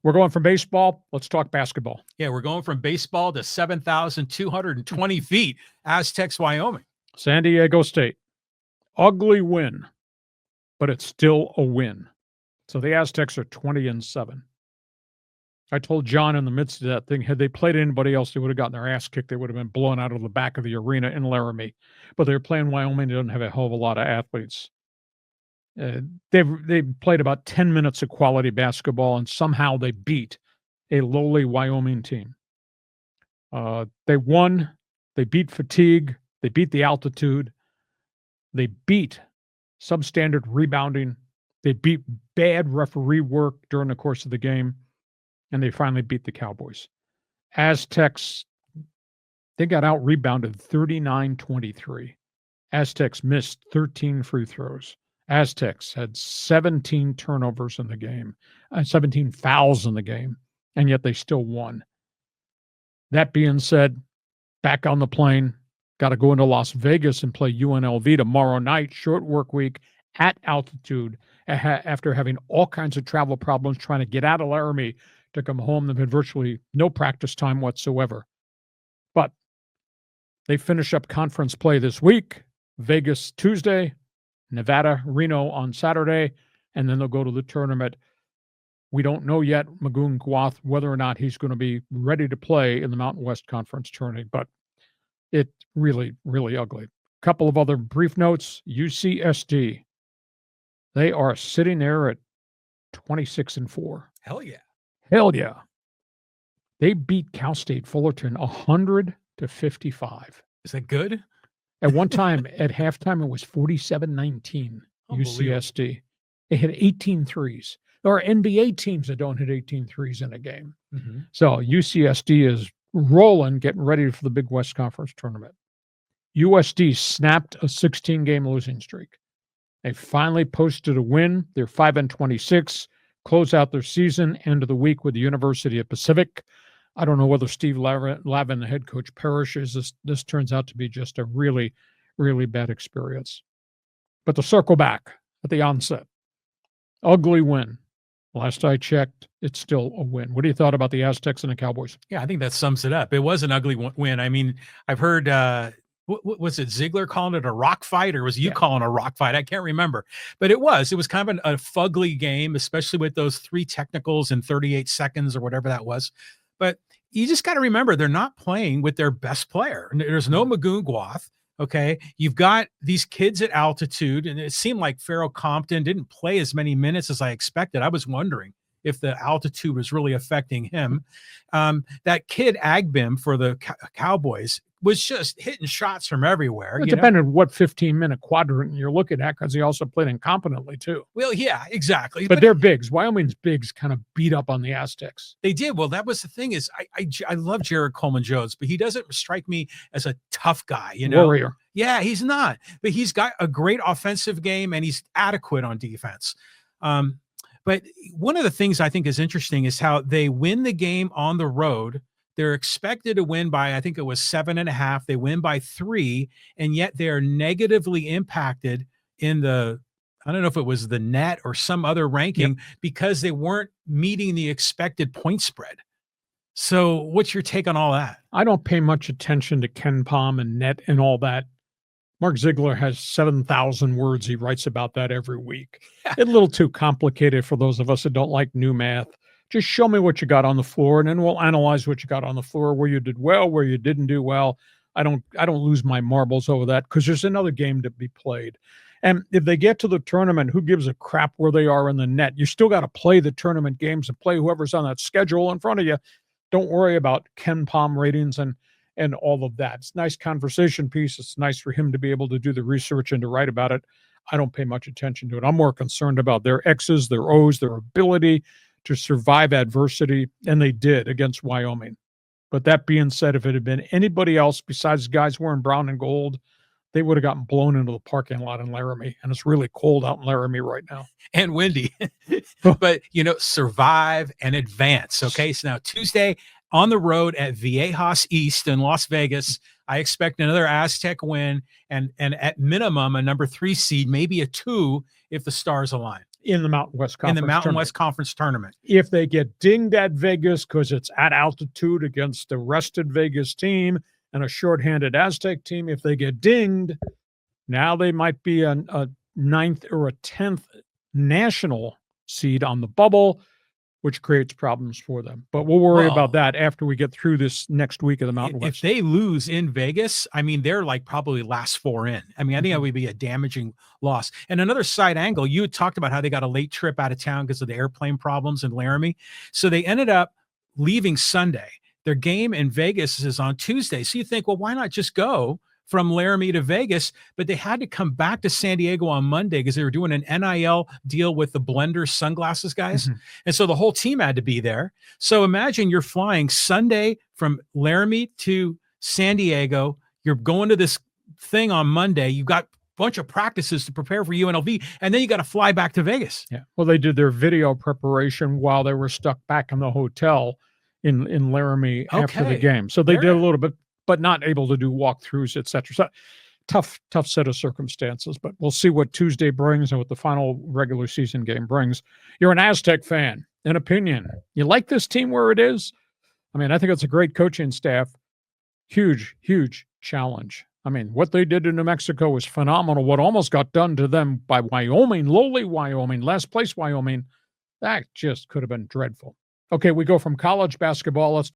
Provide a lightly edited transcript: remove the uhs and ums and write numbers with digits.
We're going from baseball. Let's talk basketball. Yeah, we're going from baseball to 7,220 feet, Aztecs, Wyoming. San Diego State. Ugly win, but it's still a win. So the Aztecs are 20-7. I told John in the midst of that thing, had they played anybody else, they would have gotten their ass kicked. They would have been blown out of the back of the arena in Laramie. But they're playing Wyoming. They don't have a hell of a lot of athletes. They've played about 10 minutes of quality basketball, and somehow they beat a lowly Wyoming team. They won. They beat fatigue. They beat the altitude. They beat substandard rebounding. They beat bad referee work during the course of the game. And they finally beat the Cowboys. Aztecs, they got out-rebounded 39-23. Aztecs missed 13 free throws. Aztecs had 17 turnovers in the game, 17 fouls in the game, and yet they still won. That being said, back on the plane, got to go into Las Vegas and play UNLV tomorrow night, short work week at altitude, after having all kinds of travel problems trying to get out of Laramie to come home. They've had virtually no practice time whatsoever. But they finish up conference play this week. Vegas Tuesday, Nevada, Reno on Saturday, and then they'll go to the tournament. We don't know yet, Magoon, Gwath, whether or not he's going to be ready to play in the Mountain West Conference tournament, but it's really, really ugly. A couple of other brief notes. UCSD, they are sitting there at 26-4. Hell yeah. Hell yeah. They beat Cal State Fullerton 100-55. Is that good? At one time, at halftime, it was 47-19 UCSD. They hit 18 threes. There are NBA teams that don't hit 18 threes in a game. Mm-hmm. So UCSD is rolling, getting ready for the Big West Conference tournament. USD snapped a 16-game losing streak. They finally posted a win. They're 5-26. Close out their season, end of the week with the University of Pacific. I don't know whether Steve Lavin, the head coach, perishes. This turns out to be just a really, really bad experience. But to circle back at the onset, ugly win. Last I checked, it's still a win. What do you thought about the Aztecs and the Cowboys? Yeah, I think that sums it up. It was an ugly win. I mean, I've heard, what was it, Ziegler calling it a rock fight, or was you calling a rock fight? I can't remember. But it was kind of a fugly game, especially with those 3 technicals in 38 seconds or whatever that was. But you just got to remember, they're not playing with their best player. There's no Magoon Gwath. Okay. You've got these kids at altitude, and it seemed like Farrell Compton didn't play as many minutes as I expected. I was wondering if the altitude was really affecting him. That kid Agbim for the Cowboys was just hitting shots from everywhere. It depended on what 15-minute quadrant you're looking at, because he also played incompetently too. Well, yeah, exactly. But they're bigs. Wyoming's bigs kind of beat up on the Aztecs. They did. Well, that was the thing is I love Jared Coleman-Jones, but he doesn't strike me as a tough guy, Warrior. Yeah, he's not. But he's got a great offensive game, and he's adequate on defense. But one of the things I think is interesting is how they win the game on the road. They're expected to win by, I think it was 7.5. They win by 3, and yet they are negatively impacted in the, I don't know if it was the net or some other ranking, because they weren't meeting the expected point spread. So what's your take on all that? I don't pay much attention to Ken Pom and net and all that. Mark Ziegler has 7,000 words. He writes about that every week. It's a little too complicated for those of us that don't like new math. Just show me what you got on the floor, and then we'll analyze what you got on the floor, where you did well, where you didn't do well. I don't lose my marbles over that, because there's another game to be played. And if they get to the tournament, who gives a crap where they are in the net? You still got to play the tournament games and play whoever's on that schedule in front of you. Don't worry about Ken Pom ratings and all of that. It's a nice conversation piece. It's nice for him to be able to do the research and to write about it. I don't pay much attention to it. I'm more concerned about their X's, their O's, their ability to survive adversity, and they did against Wyoming. But that being said, if it had been anybody else besides guys wearing brown and gold, they would have gotten blown into the parking lot in Laramie, and it's really cold out in Laramie right now. And windy. But, survive and advance, okay? So now Tuesday on the road at Viejas East in Las Vegas, I expect another Aztec win, and at minimum a number 3 seed, maybe a 2 if the stars align. in the Mountain West in Conference the Mountain tournament. West Conference tournament. If they get dinged at Vegas because it's at altitude against a rested Vegas team and a shorthanded Aztec team, if they get dinged, now they might be a 9th or a 10th national seed on the bubble, which creates problems for them. But we'll worry about that after we get through this next week of the Mountain West. If they lose in Vegas, I mean, they're like probably last 4 in. I mean, I think that would be a damaging loss. And another side angle, you had talked about how they got a late trip out of town because of the airplane problems in Laramie. So they ended up leaving Sunday. Their game in Vegas is on Tuesday. So you think, well, why not just go from Laramie to Vegas? But they had to come back to San Diego on Monday because they were doing an NIL deal with the Blender sunglasses guys. And so the whole team had to be there. So imagine you're flying Sunday from Laramie to San Diego. You're going to this thing on Monday. You've got a bunch of practices to prepare for UNLV, and then you got to fly back to Vegas. Yeah. Well, they did their video preparation while they were stuck back in the hotel in Laramie after the game. So they did a little bit, but not able to do walkthroughs, et cetera. So tough set of circumstances, but we'll see what Tuesday brings and what the final regular season game brings. You're an Aztec fan. An opinion. You like this team where it is? I mean, I think it's a great coaching staff. Huge challenge. I mean, what they did in New Mexico was phenomenal. What almost got done to them by Wyoming, lowly Wyoming, last place Wyoming, that just could have been dreadful. Okay, we go from college basketball. Let's